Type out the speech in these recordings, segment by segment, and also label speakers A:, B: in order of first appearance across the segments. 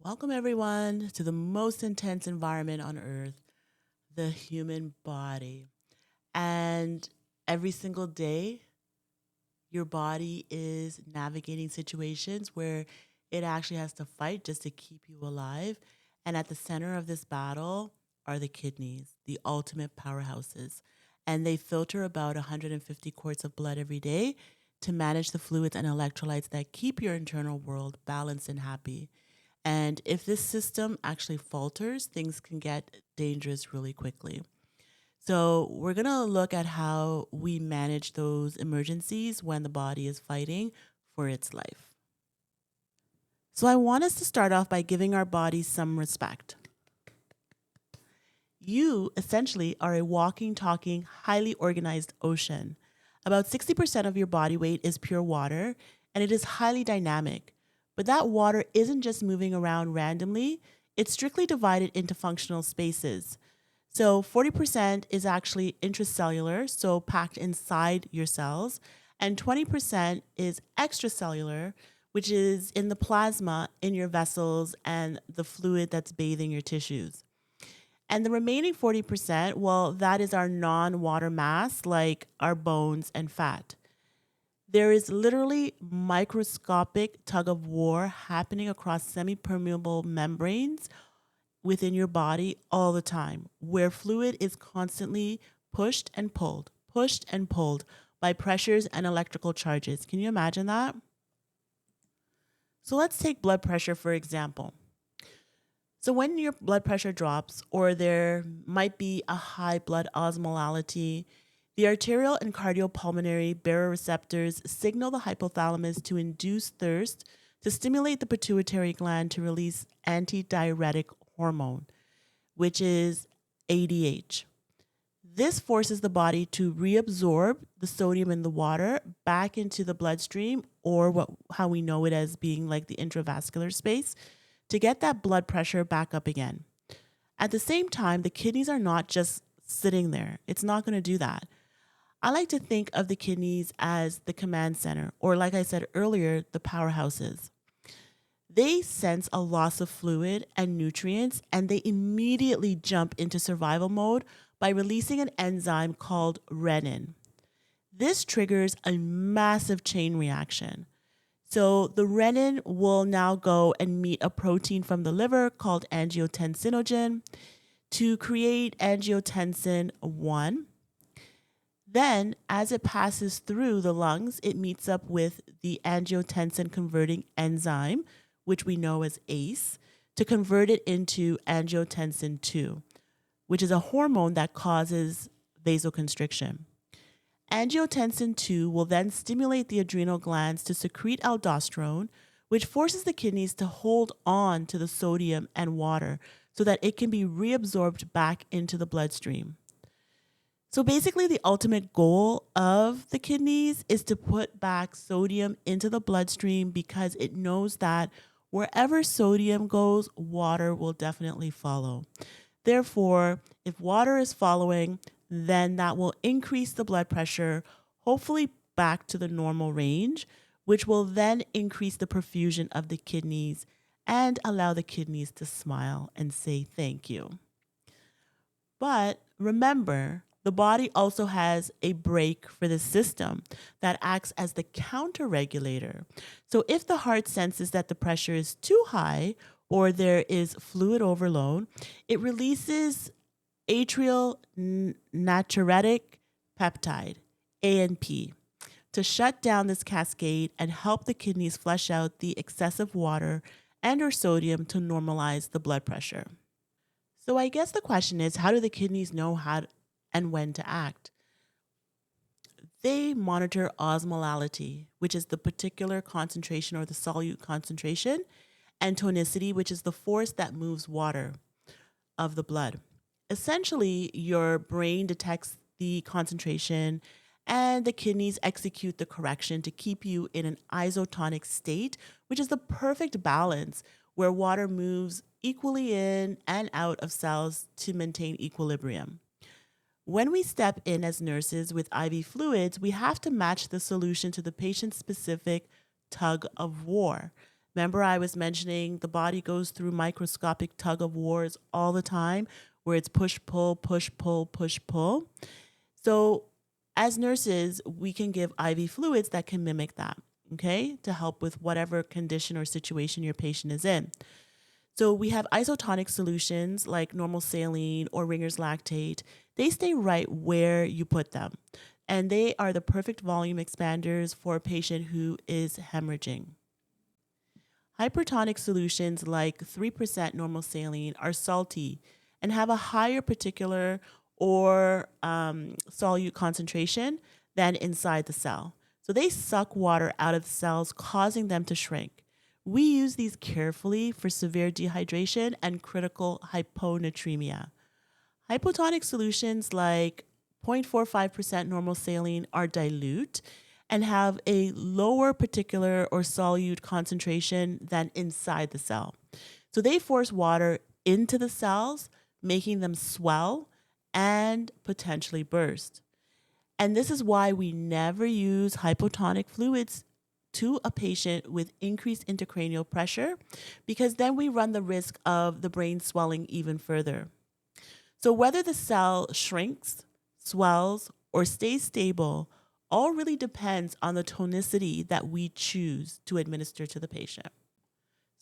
A: Welcome, everyone, to the most intense environment on earth, the human body. And every single day, your body is navigating situations where it actually has to fight just to keep you alive. And at the center of this battle are the kidneys, the ultimate powerhouses. And they filter about 150 quarts of blood every day to manage the fluids and electrolytes that keep your internal world balanced and happy. And if this system actually falters, things can get dangerous really quickly. So, we're going to look at how we manage those emergencies when the body is fighting for its life. So, I want us to start off by giving our bodies some respect. You essentially are a walking, talking, highly organized ocean. About 60% of your body weight is pure water, and it is highly dynamic. But that water isn't just moving around randomly, it's strictly divided into functional spaces. So 40% is actually intracellular, so packed inside your cells, and 20% is extracellular, which is in the plasma in your vessels and the fluid that's bathing your tissues. And the remaining 40%, well, that is our non water mass, like our bones and fat. There is literally microscopic tug of war happening across semi permeable membranes within your body all the time, where fluid is constantly pushed and pulled by pressures and electrical charges. Can you imagine that? So let's take blood pressure, for example. So when your blood pressure drops, or there might be a high blood osmolality, the arterial and cardiopulmonary baroreceptors signal the hypothalamus to induce thirst to stimulate the pituitary gland to release antidiuretic hormone, which is ADH. This forces the body to reabsorb the sodium in the water back into the bloodstream, or how we know it as being like the intravascular space, to get that blood pressure back up again. At the same time, the kidneys are not just sitting there. It's not going to do that. I like to think of the kidneys as the command center, or like I said earlier, the powerhouses. They sense a loss of fluid and nutrients, and they immediately jump into survival mode by releasing an enzyme called renin. This triggers a massive chain reaction. So the renin will now go and meet a protein from the liver called angiotensinogen to create angiotensin 1. Then, as it passes through the lungs, it meets up with the angiotensin converting enzyme, which we know as ACE, to convert it into angiotensin 2, which is a hormone that causes vasoconstriction. Angiotensin 2 will then stimulate the adrenal glands to secrete aldosterone, which forces the kidneys to hold on to the sodium and water so that it can be reabsorbed back into the bloodstream. So basically, the ultimate goal of the kidneys is to put back sodium into the bloodstream because it knows that wherever sodium goes, water will definitely follow. Therefore, if water is following, then that will increase the blood pressure, hopefully back to the normal range, which will then increase the perfusion of the kidneys and allow the kidneys to smile and say thank you. But remember, the body also has a brake for the system that acts as the counter regulator. So if the heart senses that the pressure is too high or there is fluid overload, it releases atrial natriuretic peptide, ANP, to shut down this cascade and help the kidneys flush out the excessive water and or sodium to normalize the blood pressure. So I guess the question is, how do the kidneys know how and when to act? They monitor osmolality, which is the particular concentration or the solute concentration, and tonicity, which is the force that moves water of the blood. Essentially, your brain detects the concentration and the kidneys execute the correction to keep you in an isotonic state, which is the perfect balance where water moves equally in and out of cells to maintain equilibrium. When we step in as nurses with IV fluids, we have to match the solution to the patient specific tug of war. Remember, I was mentioning the body goes through microscopic tug of wars all the time, where it's push, pull, push, pull, push, pull. So, as nurses, we can give IV fluids that can mimic that, okay, to help with whatever condition or situation your patient is in. So, we have isotonic solutions like normal saline or Ringer's lactate. They stay right where you put them, and they are the perfect volume expanders for a patient who is hemorrhaging. Hypertonic solutions like 3% normal saline are salty and have a higher particular or solute concentration than inside the cell. So they suck water out of the cells, causing them to shrink. We use these carefully for severe dehydration and critical hyponatremia. Hypotonic solutions like 0.45% normal saline are dilute and have a lower particular or solute concentration than inside the cell. So they force water into the cells, making them swell and potentially burst. And this is why we never use hypotonic fluids to a patient with increased intracranial pressure, because then we run the risk of the brain swelling even further. So whether the cell shrinks, swells, or stays stable all really depends on the tonicity that we choose to administer to the patient.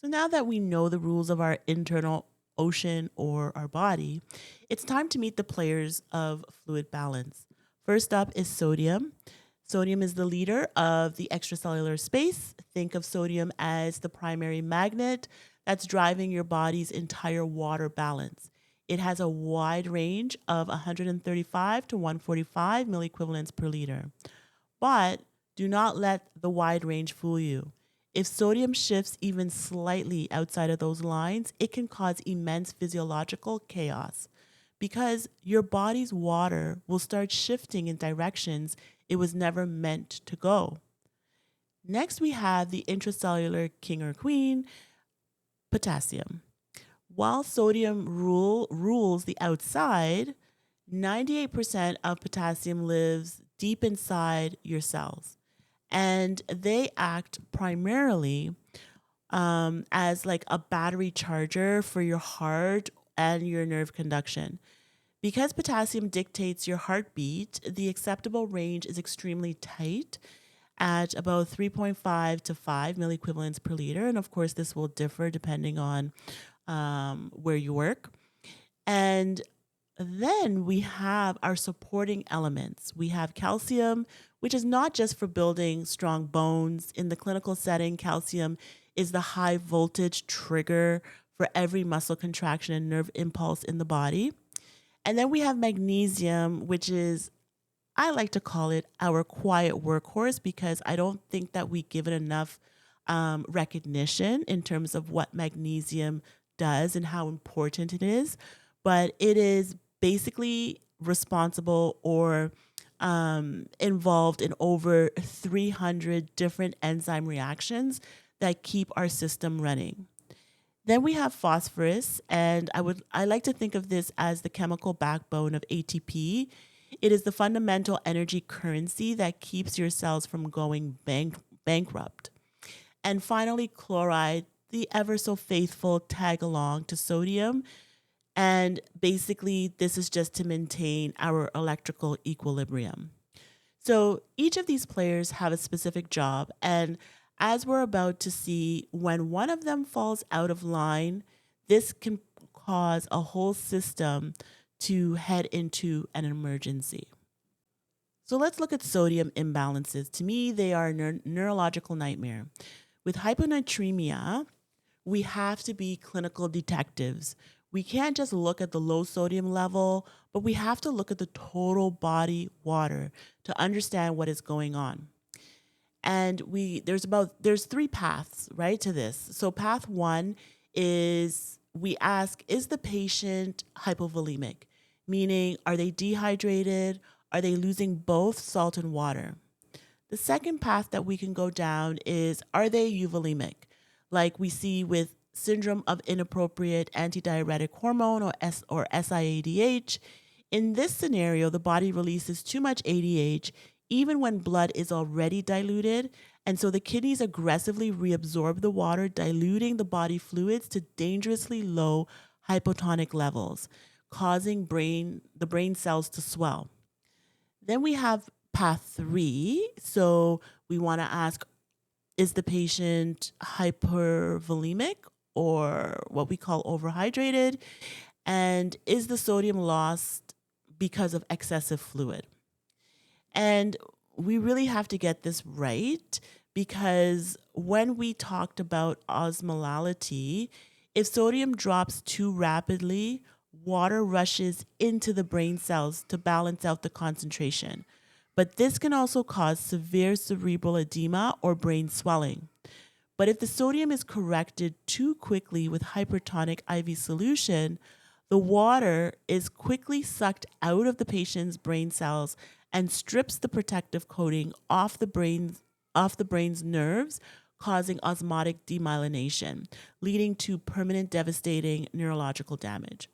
A: So now that we know the rules of our internal ocean or our body, it's time to meet the players of fluid balance. First up is sodium. Sodium is the leader of the extracellular space. Think of sodium as the primary magnet that's driving your body's entire water balance. It has a wide range of 135 to 145 milliequivalents per liter. But do not let the wide range fool you. If sodium shifts even slightly outside of those lines, it can cause immense physiological chaos, because your body's water will start shifting in directions it was never meant to go. Next, we have the intracellular king or queen, potassium. While sodium rules the outside, 98% of potassium lives deep inside your cells, and they act primarily as like a battery charger for your heart and your nerve conduction. Because potassium dictates your heartbeat, the acceptable range is extremely tight at about 3.5 to 5 milliequivalents per liter. And of course, this will differ depending on where you work. And then we have our supporting elements. We have calcium, which is not just for building strong bones. In the clinical setting, calcium is the high voltage trigger for every muscle contraction and nerve impulse in the body. And then we have magnesium, which is, I like to call it our quiet workhorse, because I don't think that we give it enough recognition in terms of what magnesium does and how important it is. But it is basically responsible or involved in over 300 different enzyme reactions that keep our system running. Then we have phosphorus, and I like to think of this as the chemical backbone of ATP. It is the fundamental energy currency that keeps your cells from going bankrupt. And finally, chloride, the ever so faithful tag along to sodium. And basically, this is just to maintain our electrical equilibrium. So each of these players have a specific job, and as we're about to see, when one of them falls out of line, this can cause a whole system to head into an emergency. So let's look at sodium imbalances. To me, they are a neurological nightmare. With hyponatremia, we have to be clinical detectives. We can't just look at the low sodium level, but we have to look at the total body water to understand what is going on. And there's three paths, right, to this. So path one is we ask, is the patient hypovolemic? Meaning, are they dehydrated? Are they losing both salt and water? The second path that we can go down is, are they euvolemic? Like we see with syndrome of inappropriate antidiuretic hormone or SIADH. In this scenario, the body releases too much ADH even when blood is already diluted, And so the kidneys aggressively reabsorb the water, diluting the body fluids to dangerously low hypotonic levels, causing the brain cells to swell. Then we have path 3. So we want to ask, is the patient hypervolemic or what we call overhydrated? And is the sodium lost because of excessive fluid? And we really have to get this right, because when we talked about osmolality, if sodium drops too rapidly, water rushes into the brain cells to balance out the concentration. But this can also cause severe cerebral edema or brain swelling. But if the sodium is corrected too quickly with hypertonic IV solution, the water is quickly sucked out of the patient's brain cells and strips the protective coating off the brain's nerves, causing osmotic demyelination, leading to permanent devastating neurological damage.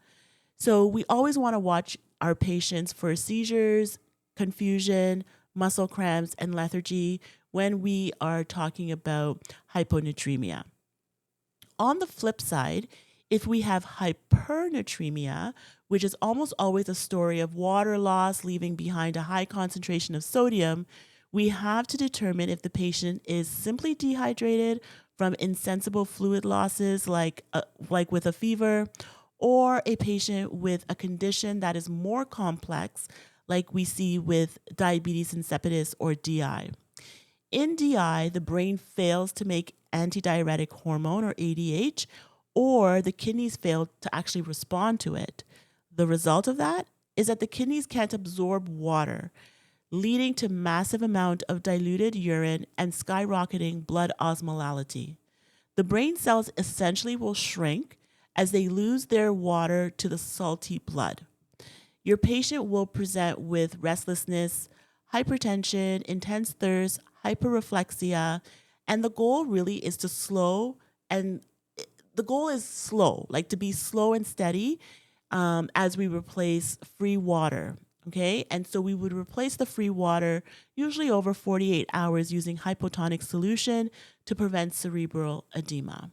A: So we always want to watch our patients for seizures, confusion, muscle cramps, and lethargy when we are talking about hyponatremia. On the flip side, if we have hypernatremia, which is almost always a story of water loss leaving behind a high concentration of sodium, we have to determine if the patient is simply dehydrated from insensible fluid losses like with a fever, or a patient with a condition that is more complex like we see with diabetes insipidus or DI. In DI, the brain fails to make antidiuretic hormone or ADH, or the kidneys fail to actually respond to it. The result of that is that the kidneys can't absorb water, leading to massive amount of diluted urine and skyrocketing blood osmolality. The brain cells essentially will shrink as they lose their water to the salty blood. Your patient will present with restlessness, hypertension, intense thirst, hyperreflexia, and the goal really is to slow, like to be slow and steady as we replace free water. Okay, and so we would replace the free water usually over 48 hours using hypotonic solution to prevent cerebral edema.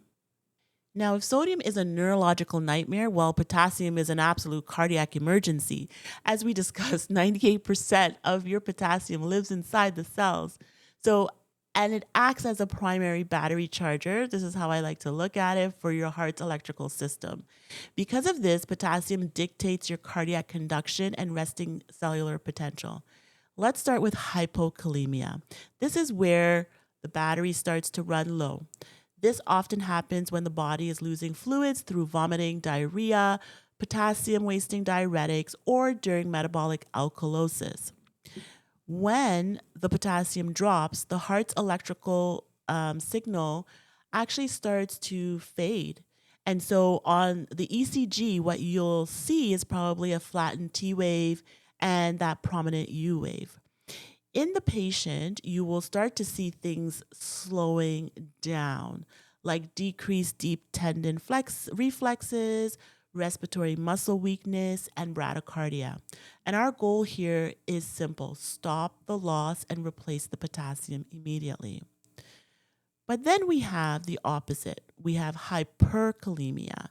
A: Now, if sodium is a neurological nightmare, well, potassium is an absolute cardiac emergency. As we discussed, 98% of your potassium lives inside the cells. And it acts as a primary battery charger. This is how I like to look at it for your heart's electrical system. Because of this, potassium dictates your cardiac conduction and resting cellular potential. Let's start with hypokalemia. This is where the battery starts to run low. This often happens when the body is losing fluids through vomiting, diarrhea, potassium wasting diuretics, or during metabolic alkalosis. When the potassium drops, the heart's electrical signal actually starts to fade. And so on the ECG, what you'll see is probably a flattened T wave and that prominent U wave. In the patient, you will start to see things slowing down, like decreased deep tendon reflexes, respiratory muscle weakness, and bradycardia. And our goal here is simple: stop the loss and replace the potassium immediately. But then we have the opposite. We have hyperkalemia.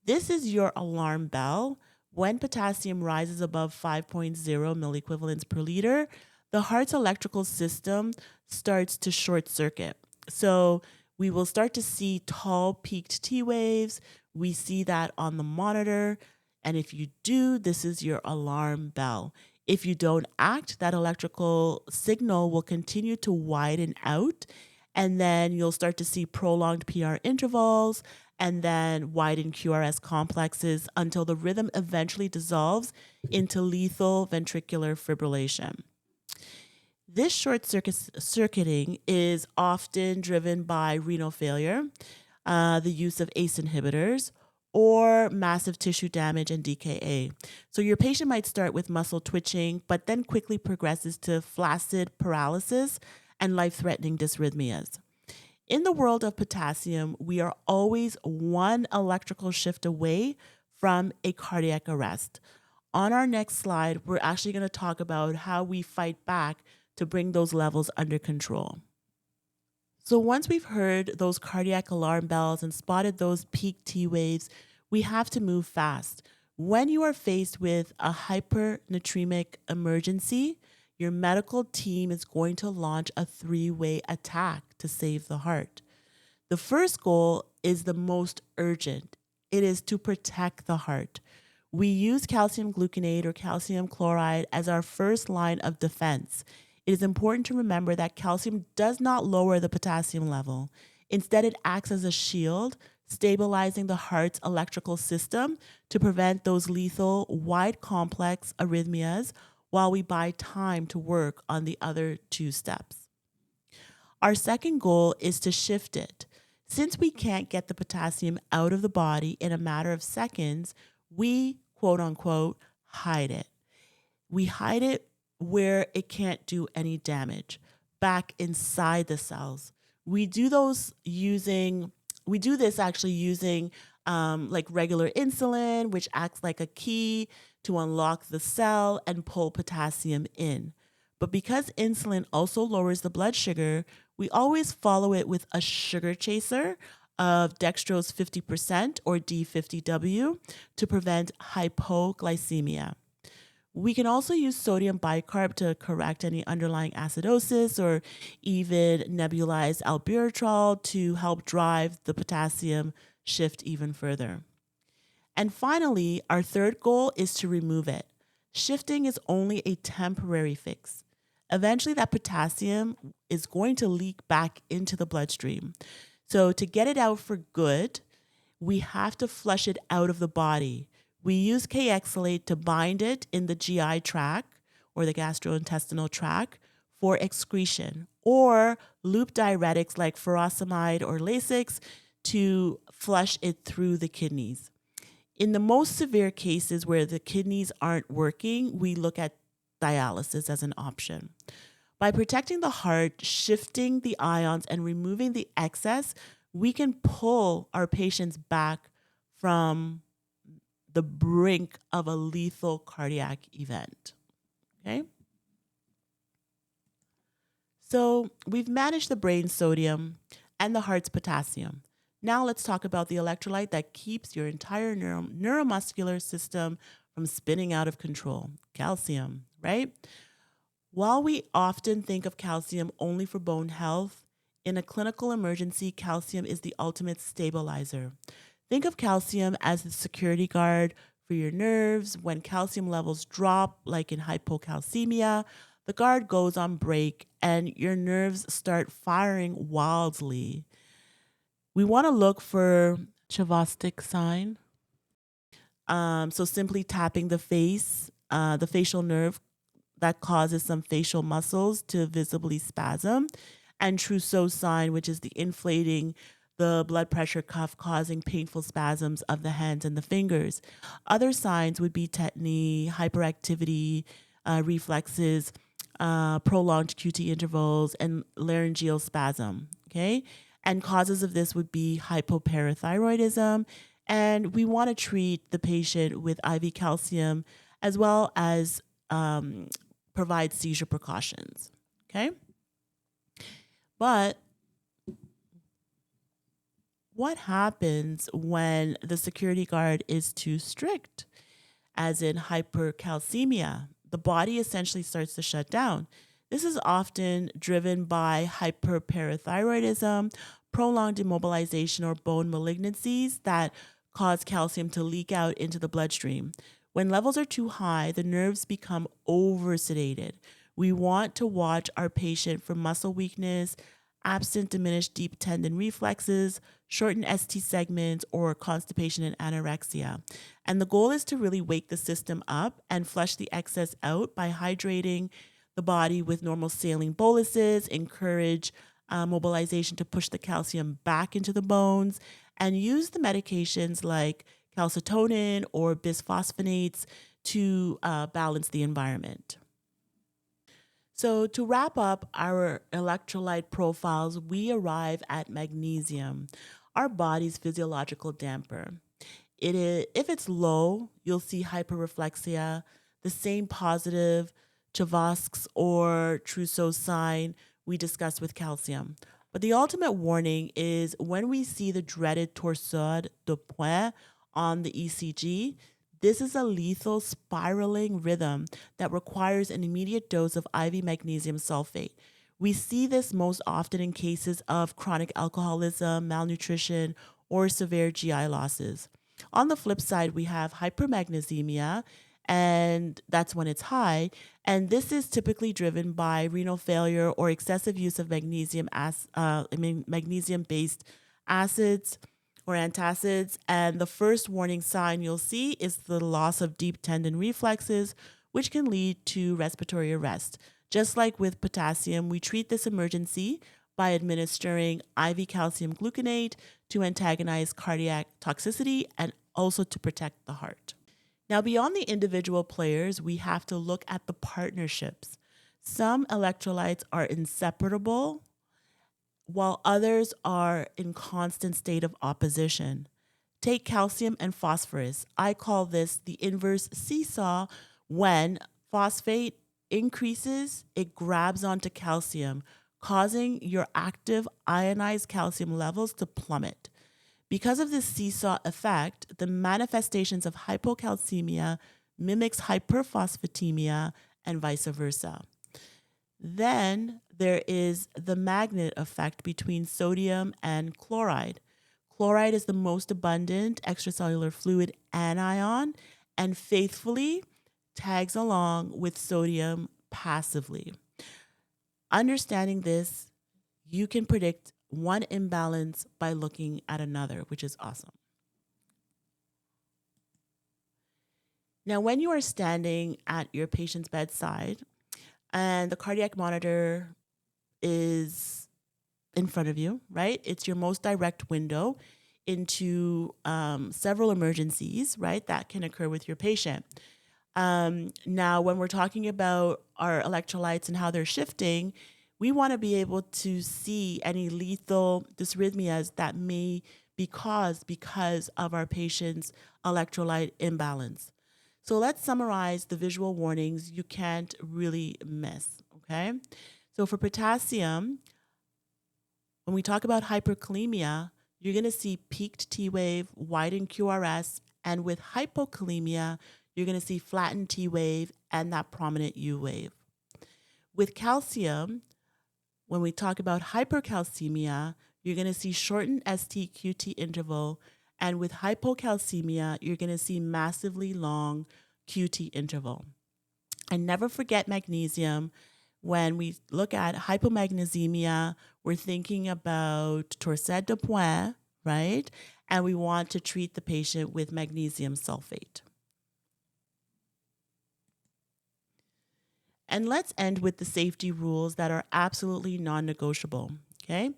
A: This is your alarm bell. When potassium rises above 5.0 milliequivalents per liter, the heart's electrical system starts to short circuit. So we will start to see tall peaked T waves. We see that on the monitor. And if you do, this is your alarm bell. If you don't act, that electrical signal will continue to widen out. And then you'll start to see prolonged PR intervals and then widened QRS complexes until the rhythm eventually dissolves into lethal ventricular fibrillation. This short circuiting is often driven by renal failure, the use of ACE inhibitors, or massive tissue damage and DKA. So your patient might start with muscle twitching, but then quickly progresses to flaccid paralysis and life-threatening dysrhythmias. In the world of potassium, we are always one electrical shift away from a cardiac arrest. On our next slide, we're actually going to talk about how we fight back to bring those levels under control. So once we've heard those cardiac alarm bells and spotted those peak T waves, we have to move fast. When you are faced with a hypernatremic emergency, your medical team is going to launch a three-way attack to save the heart. The first goal is the most urgent. It is to protect the heart. We use calcium gluconate or calcium chloride as our first line of defense. It is important to remember that calcium does not lower the potassium level. Instead, it acts as a shield, stabilizing the heart's electrical system to prevent those lethal, wide complex arrhythmias while we buy time to work on the other two steps. Our second goal is to shift it. Since we can't get the potassium out of the body in a matter of seconds, we quote unquote hide it. We hide it where it can't do any damage, back inside the cells. We do this actually using like regular insulin, which acts like a key to unlock the cell and pull potassium in. But because insulin also lowers the blood sugar, we always follow it with a sugar chaser of dextrose 50% or D50W to prevent hypoglycemia. We can also use sodium bicarb to correct any underlying acidosis or even nebulize albuterol to help drive the potassium shift even further. And finally, our third goal is to remove it. Shifting is only a temporary fix. Eventually, that potassium is going to leak back into the bloodstream. So to get it out for good, we have to flush it out of the body. We use K-exolate to bind it in the GI tract or the gastrointestinal tract for excretion, or loop diuretics like furosemide or Lasix to flush it through the kidneys. In the most severe cases where the kidneys aren't working, we look at dialysis as an option. By protecting the heart, shifting the ions, and removing the excess, we can pull our patients back from the brink of a lethal cardiac event. Okay? So we've managed the brain's sodium and the heart's potassium. Now let's talk about the electrolyte that keeps your entire neuromuscular system from spinning out of control, calcium, right? While we often think of calcium only for bone health, in a clinical emergency, calcium is the ultimate stabilizer. Think of calcium as the security guard for your nerves. When calcium levels drop, like in hypocalcemia, the guard goes on break and your nerves start firing wildly. We want to look for Chavostic sign. So simply tapping the face, the facial nerve that causes some facial muscles to visibly spasm, and Trousseau sign, which is the inflating the blood pressure cuff causing painful spasms of the hands and the fingers. Other signs would be tetany, hyperactivity, reflexes, prolonged QT intervals, and laryngeal spasm, okay? And causes of this would be hypoparathyroidism, and we want to treat the patient with IV calcium as well as provide seizure precautions, okay? But what happens when the security guard is too strict, as in hypercalcemia? The body essentially starts to shut down. This is often driven by hyperparathyroidism, prolonged immobilization, or bone malignancies that cause calcium to leak out into the bloodstream. When levels are too high, the nerves become oversedated. We want to watch our patient for muscle weakness, absent diminished deep tendon reflexes, shortened ST segments, or constipation and anorexia. And the goal is to really wake the system up and flush the excess out by hydrating the body with normal saline boluses, encourage mobilization to push the calcium back into the bones, and use the medications like calcitonin or bisphosphonates to balance the environment. So to wrap up our electrolyte profiles, we arrive at magnesium, our body's physiological damper. If it's low, you'll see hyperreflexia, the same positive Chavosks or Trousseau sign we discussed with calcium. But the ultimate warning is when we see the dreaded torsade de pointe on the ECG. This is a lethal spiraling rhythm that requires an immediate dose of IV magnesium sulfate. We see this most often in cases of chronic alcoholism, malnutrition, or severe GI losses. On the flip side, we have hypermagnesemia, and that's when it's high. And this is typically driven by renal failure or excessive use of magnesium-based acids or antacids. And the first warning sign you'll see is the loss of deep tendon reflexes, which can lead to respiratory arrest. Just like with potassium, we treat this emergency by administering IV calcium gluconate to antagonize cardiac toxicity and also to protect the heart. Now, beyond the individual players, we have to look at the partnerships. Some electrolytes are inseparable, while others are in constant state of opposition. Take calcium and phosphorus. I call this the inverse seesaw. When phosphate increases, it grabs onto calcium, causing your active ionized calcium levels to plummet. Because of this seesaw effect, the manifestations of hypocalcemia mimics hyperphosphatemia and vice versa. Then there is the magnet effect between sodium and chloride. Chloride is the most abundant extracellular fluid anion and faithfully tags along with sodium passively. Understanding this, you can predict one imbalance by looking at another, which is awesome. Now, when you are standing at your patient's bedside and the cardiac monitor is in front of you, right? It's your most direct window into several emergencies, right, that can occur with your patient. Now, when we're talking about our electrolytes and how they're shifting, we want to be able to see any lethal dysrhythmias that may be caused because of our patient's electrolyte imbalance. So let's summarize the visual warnings you can't really miss, okay? So for potassium, when we talk about hyperkalemia, you're going to see peaked T wave, widened QRS, and with hypokalemia, you're going to see flattened T wave and that prominent U wave. With calcium, when we talk about hypercalcemia, you're going to see shortened ST-QT interval, and with hypocalcemia, you're going to see massively long QT interval. And never forget magnesium. When we look at hypomagnesemia, we're thinking about torsade de pointe, right? And we want to treat the patient with magnesium sulfate. And let's end with the safety rules that are absolutely non-negotiable, okay?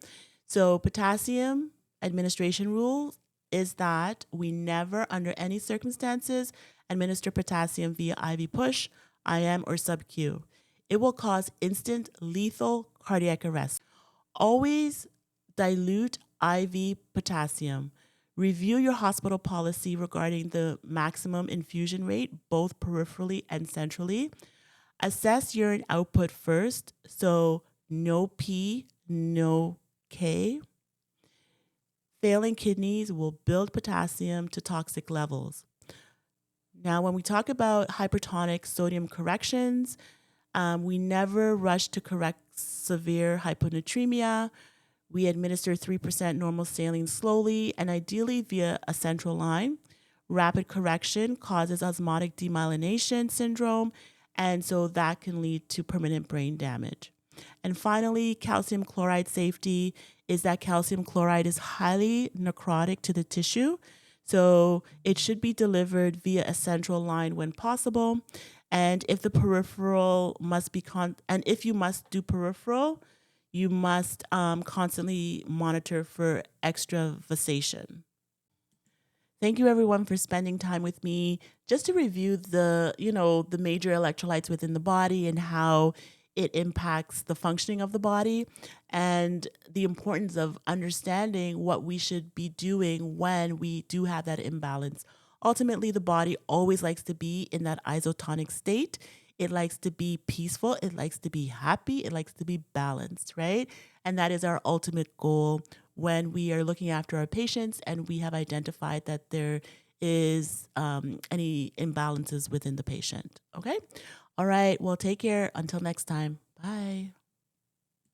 A: So potassium administration rule is that we never, under any circumstances, administer potassium via IV push, IM, or sub-Q. It will cause instant lethal cardiac arrest. Always dilute IV potassium. Review your hospital policy regarding the maximum infusion rate, both peripherally and centrally. Assess urine output first, so no P, no K. Failing kidneys will build potassium to toxic levels. Now, when we talk about hypertonic sodium corrections, we never rush to correct severe hyponatremia. We administer 3% normal saline slowly and ideally via a central line. Rapid correction causes osmotic demyelination syndrome, and so that can lead to permanent brain damage. And finally, calcium chloride safety is that calcium chloride is highly necrotic to the tissue. So it should be delivered via a central line when possible. And if the peripheral must be, and if you must do peripheral, you must constantly monitor for extravasation. Thank you everyone for spending time with me just to review the major electrolytes within the body and how it impacts the functioning of the body and the importance of understanding what we should be doing when we do have that imbalance. Ultimately, the body always likes to be in that isotonic state. It likes to be peaceful. It likes to be happy. It likes to be balanced, right? And that is our ultimate goal when we are looking after our patients and we have identified that there is any imbalances within the patient. Okay? All right. Well, take care. Until next time. Bye.